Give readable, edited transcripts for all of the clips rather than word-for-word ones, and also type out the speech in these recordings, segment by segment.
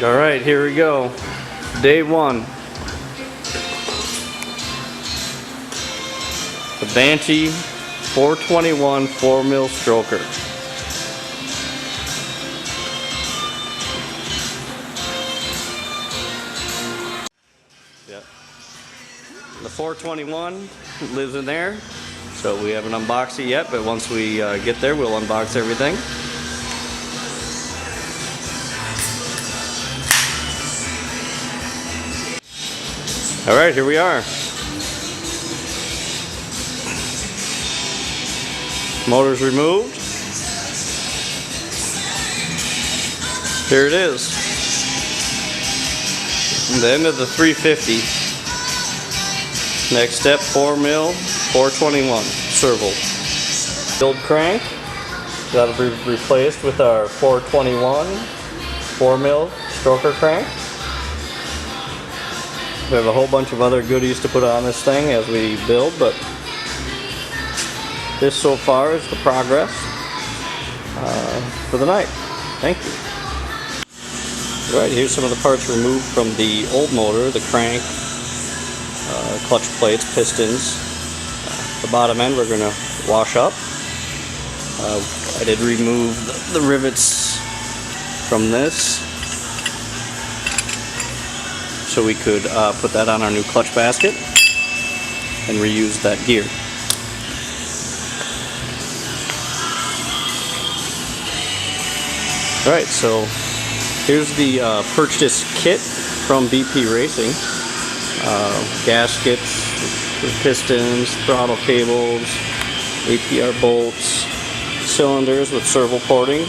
Alright, here we go. Day one. The Banshee 421 4mm stroker. Yep. The 421 lives in there, so we haven't unboxed it yet, but once we get there, we'll unbox everything. Alright, here we are. Motor's removed. Here it is. The end of the 350. Next step, 4mm 421 Serval. Build crank. That'll be replaced with our 421 4mm stroker crank. We have a whole bunch of other goodies to put on this thing as we build, but this so far is the progress for the night. Thank you. Alright, here's some of the parts removed from the old motor, the crank, clutch plates, pistons. The bottom end we're going to wash up. I did remove the rivets from this, so we could put that on our new clutch basket and reuse that gear. Alright, so here's the purchase kit from BP Racing. Gaskets, pistons, throttle cables, APR bolts, cylinders with serval porting.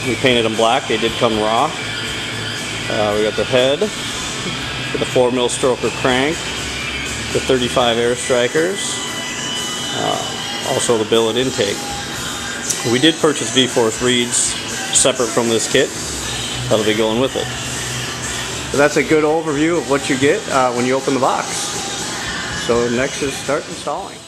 We painted them black, they did come raw. We got the head, the 4mm stroker crank, the 35 air strikers, also the billet intake. We did purchase V-Force reeds separate from this kit. That'll be going with it. So that's a good overview of what you get when you open the box. So next is start installing.